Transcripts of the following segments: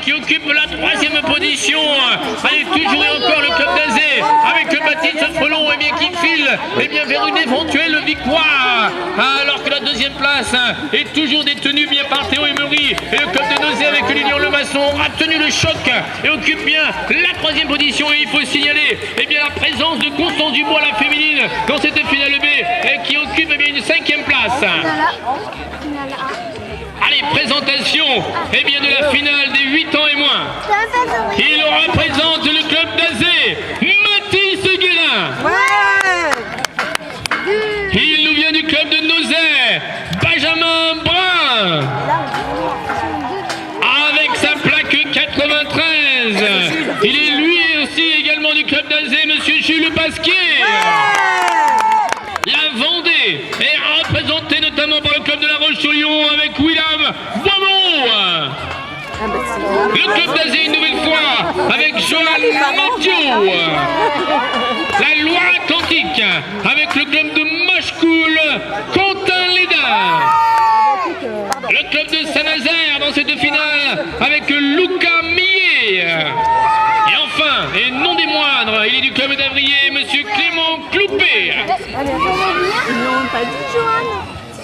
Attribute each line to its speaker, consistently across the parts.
Speaker 1: qui occupe la 3e position. Allez, toujours et encore le club d'Azé avec Baptiste Frelon et bien qui file vers une éventuelle victoire. Alors que la 2e place est toujours détenue bien par Théo Emery et le club de Nozay avec l'Union Le Maçon a tenu le choc et occupe bien la 3e position. Et il faut signaler la présence de Constance Dubois, la féminine, dans cette finale B et qui occupe une 5e place. Allez, présentation de la finale des 8 ans et moins. Il représente le club d'Azé, Mathis Guérin. Il nous vient du club de Nozay, Benjamin Brun. Avec sa plaque 93. Il est lui aussi également du club d'Azé, monsieur Jules Pasquier. La Vendée est représentée notamment par le club de La Roche-sur-Yon avec William Boimont. Le club d'Azé une nouvelle fois avec Johan Mathieu. La Loire-Atlantique avec le club de Machecoul, Quentin Lédard. Le club de Saint-Nazaire dans cette finale avec Lucas Millet. Et enfin, et non des moindres, il est du club d'Avrier, monsieur Clément Cloupé.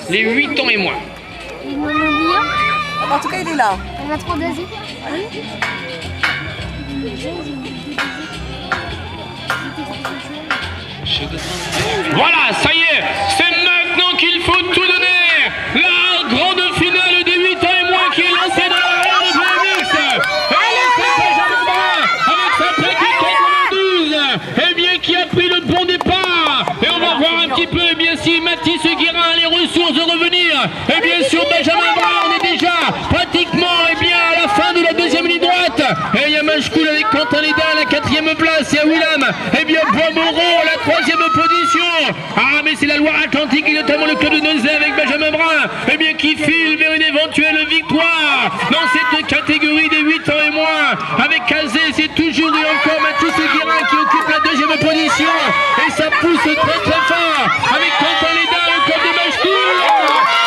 Speaker 1: Les 8 ans et moins.
Speaker 2: En tout cas, il est là.
Speaker 3: Elle a trop d'Asie.
Speaker 1: Voilà, ça y est, c'est maintenant qu'il faut tout donner. La grande finale des 8 ans et moins qui est lancée dans l'arrière de BMX. Avec sa plaque 92, qui a pris le bon départ. Et on va voir un petit peu, si Mathis Guérin a les ressources de revenir. Et bien sûr, Benjamin Brun, on est déjà pratiquement à la fin de la 2e ligne droite. Et il y a Machecoul avec Quentin Lédard à la 4e place. Il y a William, Bois-Moreau à la 3e position. Ah, mais c'est la Loire-Atlantique et notamment le club de Nozay avec Benjamin Brun. Qui file vers une éventuelle victoire dans cette catégorie des 8 ans et moins. Avec Azé, c'est toujours et encore Mathis Guérin qui occupe la 2e position. Et ça pousse très très fort avec Quentin Lédard, le club de Machecoul.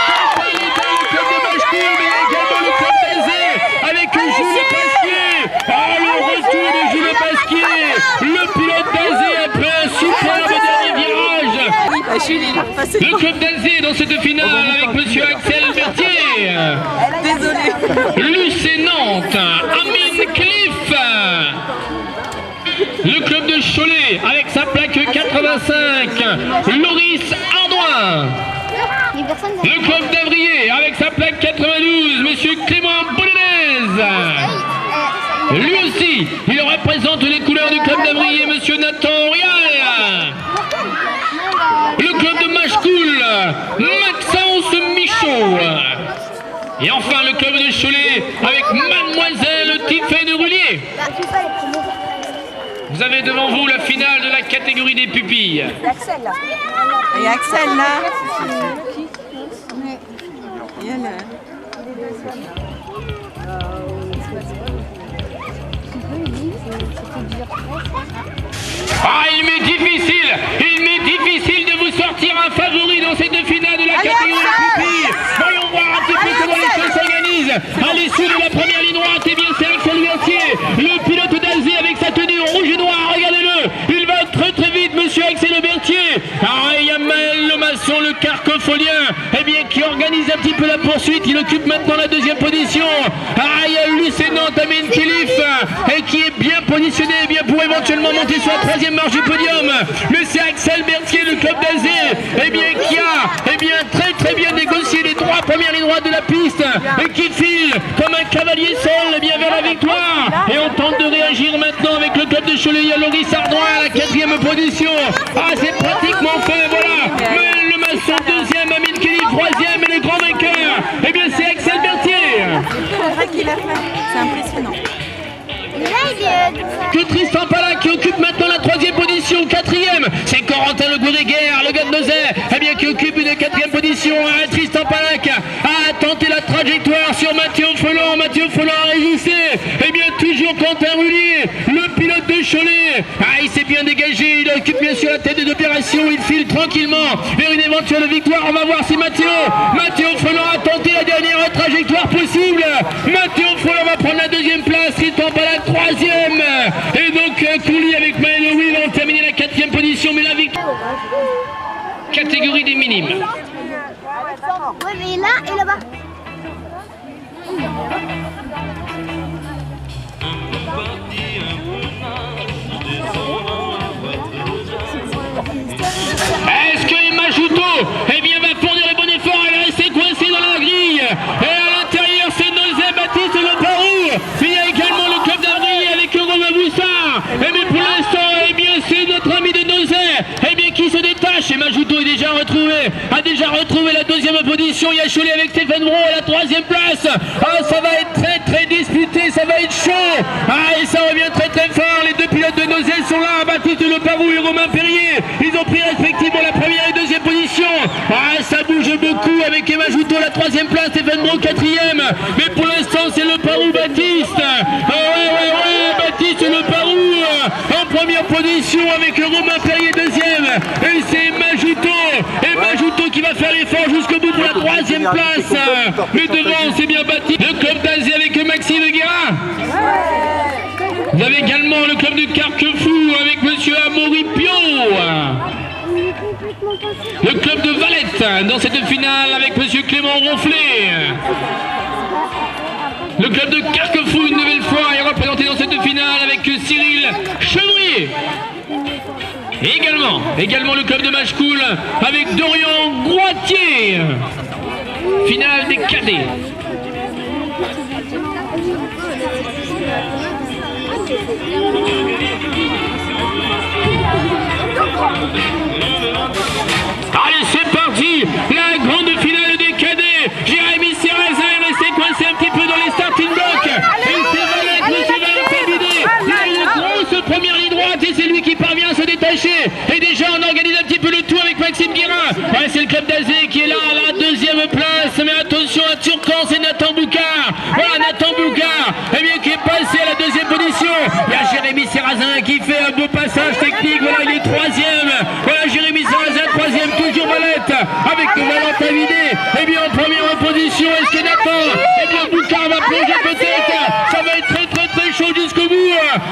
Speaker 1: Quentin Lédard, le club de Machecoul, mais également le club d'Azé avec Jules Pasquier. Ah, le retour de Jules Pasquier, le pilote d'Azé après un superbe dernier virage. Le club d'Azé dans cette finale avec monsieur Axel Berthier.
Speaker 2: Désolé.
Speaker 1: Lucé Nantes, Amine Cliff. Le club de Cholet avec sa plaque 85, Loris Ardouin. Le club d'Avrier avec sa plaque 92, monsieur Clément Bolonnaise. Lui aussi, il représente les couleurs du club d'Avrier, monsieur Nathan Rial. Le club de Machecoul, Maxence Michaud. Et enfin le club de Cholet avec mademoiselle Tiffany Roulier. Vous avez devant vous la finale de la catégorie des pupilles.
Speaker 2: Axel là. Et Axel là.
Speaker 1: Ah, il m'est difficile de vous sortir un favori dans cette finale de la catégorie des pupilles. Voyons voir un petit peu comment les choses s'organisent. À l'issue de la première ligne droite, c'est Axel Berthier, le pilote d'Azé avec sa tenue rouge et noire. Regardez-le, il va très très vite, monsieur Axel Berthier. Ah, il y a Maël Le Maçon, le carcopholien, qui organise un petit peu la poursuite. Il occupe maintenant la 2e position. Ah, il y a Lucé Nantes, Amine Kilif, qui est bien positionné, pour éventuellement monter sur la 3e marche du podium. Mais c'est Axel Berthier, le club d'Azé, qui a très très bien négocié les 3 premières lignes droites de la piste et qui file comme un cavalier seul vers la victoire. Et on tente de réagir maintenant avec le club de Cholet. Il y a Loris Ardouin à la 4e position. Ah, c'est pratiquement fait, voilà. Mais Le Maçon 2e, Amine Kelly 3e et le grand vainqueur, c'est Axel Berthier.
Speaker 2: C'est impressionnant.
Speaker 1: Que Tristan Palac qui occupe maintenant la 3e position, 4e, c'est Corentin Le Gouréguerre, le gars de Nozay, qui occupe une 4e position. Tristan Palac a tenté la trajectoire sur Mathieu Frelon. Mathieu Frelon a résisté. Toujours Quentin Roulier, le pilote de Cholet. Il s'est bien dégagé, il occupe bien sûr la tête de l'opération. Il file tranquillement vers une éventuelle victoire. On va voir si Mathieu Frelon a tenté la dernière trajectoire possible. Mathieu Frelon va prendre la deuxième place, Riton à la troisième. Et donc Couli avec Maëlle Will ont terminé la quatrième position, mais la victoire. Catégorie des minimes.
Speaker 3: Ouais, mais là et là-bas.
Speaker 1: Est-ce que Emma Joutot, eh bien, va fournir le bon effort? Elle est restée coincée dans la grille. Et à l'intérieur, c'est Nozay, Baptiste Le Parou. Il y a également le club d'Avril avec Romain Boussard. Et mais pour l'instant, eh bien, c'est notre ami de Nozay, eh bien, qui se détache. Emma Joutot a déjà retrouvé la deuxième position. Il y a Cholet avec Stéphane Brault à la troisième place. Ah, ça va être très disputé, ça va être chaud. Ah, et ça revient très fort. Les deux pilotes de Nozay sont là, Baptiste Le Parou et Romain Perrier. Ils ont pris respectivement la première et deuxième position. Ah, ça bouge beaucoup avec Emma Joutot la troisième place, Stéphane Brault quatrième. Mais pour l'instant, c'est Le Parou Baptiste. Ouais, Baptiste Le Parou en première position avec Romain Perrier deuxième. Et c'est Emma Joutot qui va faire l'effort jusqu'au bout pour la troisième place. Mais devant, c'est bien Baptiste. Le club d'Azé avec Maxime Guérin. Vous avez également le club de Carquefou avec monsieur Amaury Pion. Le club de Valette dans cette finale avec monsieur Clément Ronflet. Le club de Carquefou une nouvelle fois est représenté dans cette finale avec Cyril Chevrier. Et également le club de Machecoul avec Dorian Groitier. Finale des cadets. Allez, c'est parti, la grande finale des cadets. Jérémy Serrazin est resté coincé un petit peu dans les starting blocks. Et c'est Valette, monsieur Valette. Il a une grosse première ligne droite et c'est lui qui parvient à se détacher. Et déjà, on organise un petit peu le tout avec Maxime Guérin. Ouais, c'est le club d'Azé qui est là à la deuxième place. Mais attention à Turcan, c'est Nathan Boucard. Voilà, Nathan Boucard, eh bien, qui est passé à la deuxième position. Il y a Jérémy Serrazin qui fait un beau passage technique. Voilà, il est troisième. Voilà, Jérémy Serrazin, troisième, toujours Valette. Avec Valentin Vidé. Eh bien, en première position, est-ce que Nathan, eh bien, Boucard va plonger peut-être. Ça va être très chaud jusqu'au bout.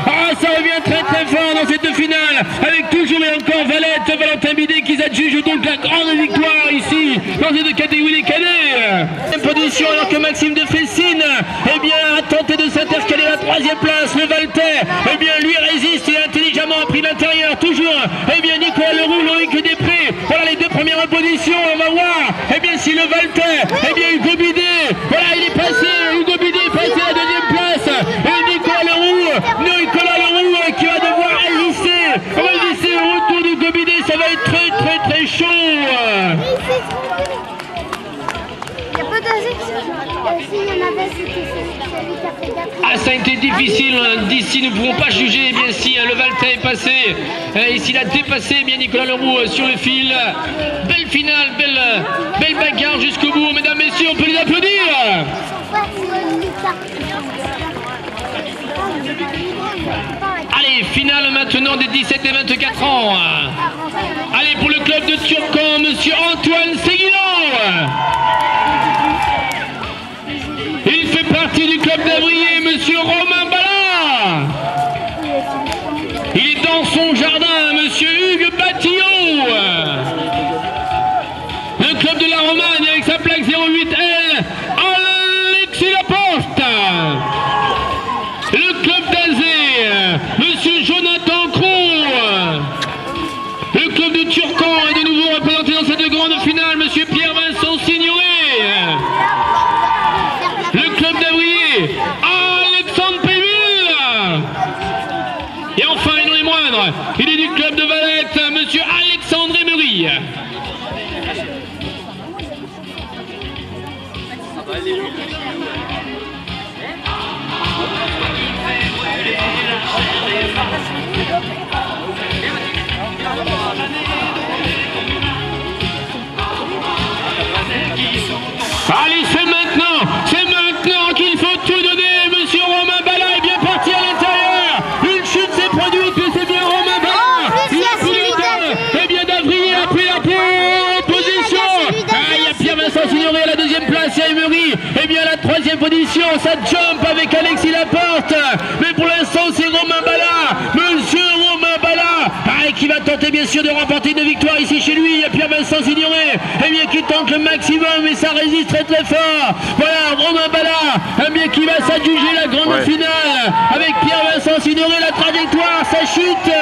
Speaker 1: Ah, ça revient très fort dans cette finale. Avec toujours et encore Valette, Valentin Vidé qui s'adjuge donc la grande victoire ici dans cette catégorie des cadets. Deuxième position alors que Maxime de Fessine, eh bien, a tenté de s'intercaler à la troisième place. Le Valtais, eh bien, lui résiste et intelligemment a pris l'intérieur. Toujours, eh bien, Nicolas Leroux, Loïc Després. Voilà les deux premières positions. On va voir, eh bien, si le Valtais, eh bien, Hugo Bidet, voilà, il est passé. Hugo Bidet est passé à la deuxième place. Et Nicolas Leroux qui va devoir résister au retour d'Hugo Bidet. Ça va être très chaud. Ah, ça a été difficile. D'ici, nous ne pouvons pas juger. Eh bien, si le Valtais est passé, et s'il a dépassé, eh bien, Nicolas Leroux sur le fil. Belle finale, belle bagarre jusqu'au bout. Mesdames, messieurs, on peut les applaudir. Allez, finale maintenant des 17 et 24 ans. Allez, pour le club de Turcan, monsieur Antoine Séguinon. Il fait partie du club d'Avrier, monsieur Romain Ballard. Il est dans son jardin, monsieur Hugues Batillot. Le club de la Romagne avec sa plaque 08L, Alexis Laporte. Le club d'Azé, monsieur Jonathan Croux. Le club de Turcan est de nouveau représenté dans cette grande finale, monsieur Pierre-Vincent Signoret. Le club d'Avrier, Alexandre Péville. Et enfin, et non les moindres, il est du club de Valette, monsieur Alexandre Emery. Allez, c'est maintenant qu'il faut tout donner. Monsieur Romain Ballard est bien parti à l'intérieur. Une chute s'est produite et c'est bien Romain Ballard. Il a pris le temps. Et bien d'Avrier a pris la position. Il y a Pierre-Vincent Signoret à la deuxième place. Il y a Emery. Et bien à la troisième position, ça jump avec Alexis bien sûr de remporter une victoire ici chez lui. Il y a Pierre-Vincent Signoret, eh bien qui tente le maximum mais ça résiste très très fort. Voilà Romain Bala, eh bien qui va s'adjuger la grande finale avec Pierre-Vincent Signoret, la trajectoire, sa chute.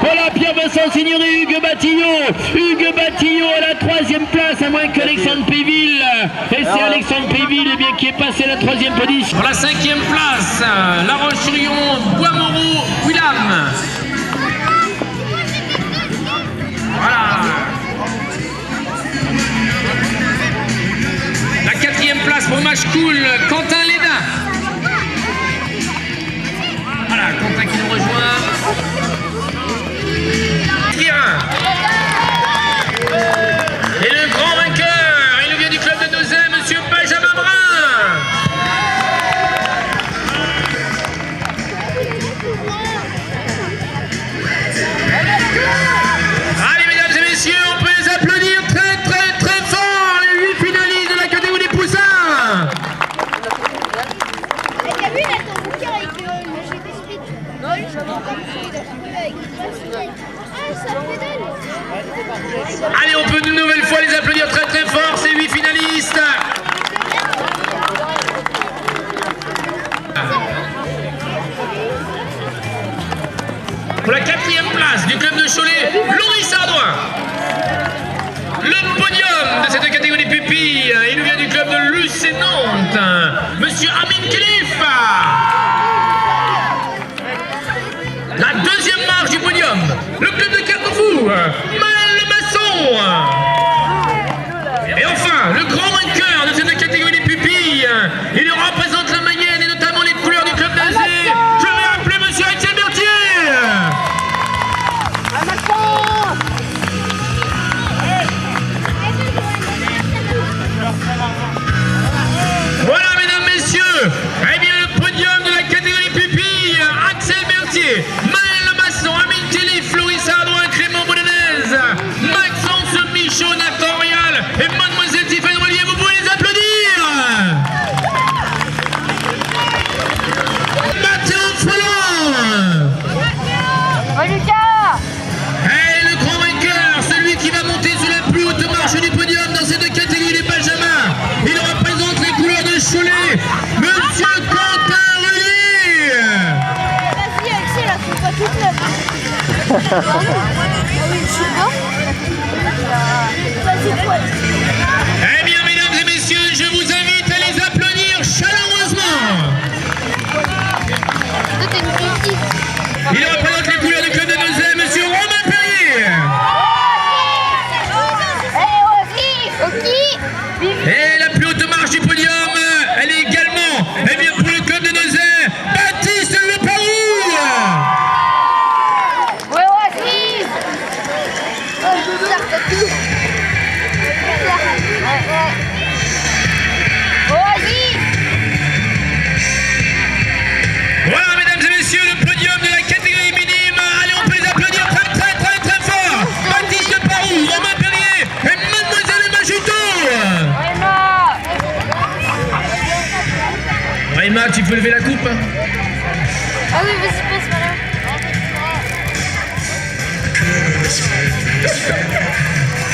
Speaker 1: Voilà Pierre-Vincent Signoret, Hugues Batillot à la 3e place, à moins qu'Alexandre Péville. Et c'est Alexandre Péville eh bien, qui est passé à la 3e position. Pour la 5e place, La Roche-sur-Yon, Bois-Moreau, Willam. Voilà. La 4e place pour Match Cool, Quentin Léda. Voilà, Quentin qui nous rejoint. Guérin. Et le grand vainqueur, il nous vient du club de Nozay, monsieur Benjamin Brun. Allez, mesdames et messieurs, on peut les applaudir très très très fort, les 8 finalistes de la catégorie des poussins.
Speaker 3: T'as vu là ton bouquin avec le GP Speed? Non, je l'avais encore pris, il a trouvé avec une patinette. Ah, ça pédale.
Speaker 1: Allez, on peut une nouvelle fois les applaudir très très fort, ces 8 finalistes. Pour la 4e place du club de Cholet, Loris Ardouin. Le podium de cette catégorie pupilles, il nous vient du club de Luce et Nantes, monsieur Amin Khelif. La 2e marche du podium, le club de Carrefour, Maël Le Masson. Et enfin, le grand vainqueur de cette catégorie des pupilles, il représente la Mayenne et notamment les couleurs du club d'Azé. Je vais appeler monsieur Étienne Berthier. Voilà, mesdames, messieurs, eh bien, le podium de la catégorie pupille, Axel Berthier, Maël Le Masson, Amin Khelif, Floris Ardouin, Clément Boulonnaise, Maxence Michaud, Nathan Royal et mademoiselle Tiffany Relier, vous pouvez les applaudir. Mathieu Follon. Et le grand vainqueur, celui qui va monter sur la plus haute marche du podium dans cette catégorie des Benjamins. Il représente les couleurs de Cholet, monsieur Quentin Relier.
Speaker 3: Vas-y, Axel, la trouve pas toute neuve. Ah oui, je suis bon. Vas-y, toi.
Speaker 1: Eh bien, mesdames et messieurs, je vous invite à les applaudir chaleureusement.
Speaker 3: Toi, t'es une petite.
Speaker 1: Il représente les couleurs du club de Nozay, monsieur Romain Perrier. Et la plus haute marche du podium, elle est également, eh bien, pour le club de Nozay, Baptiste Le Parou. Voilà, mesdames et messieurs, le podium de la catégorie minime. Allez, on peut les applaudir très très très très fort. Baptiste Le Parou, Romain Perrier et mademoiselle Emma Juteau. Emma, tu peux lever la coupe?
Speaker 3: Ah oui, vas-y, passe par là.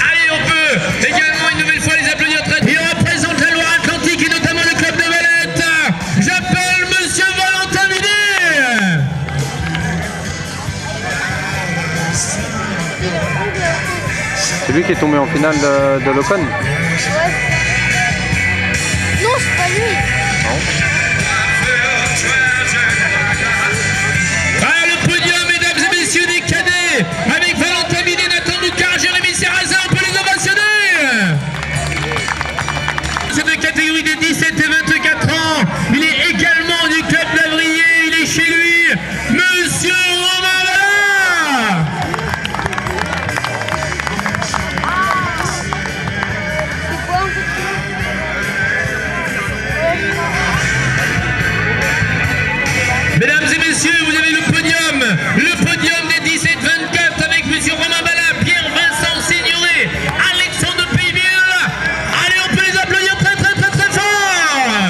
Speaker 1: Allez, on peut également une nouvelle fois les applaudir très. Il représente la Loire-Atlantique et notamment le club de Valette. J'appelle monsieur Valentin Vinet.
Speaker 4: C'est lui qui est tombé en finale de l'Open.
Speaker 3: Non, c'est pas lui.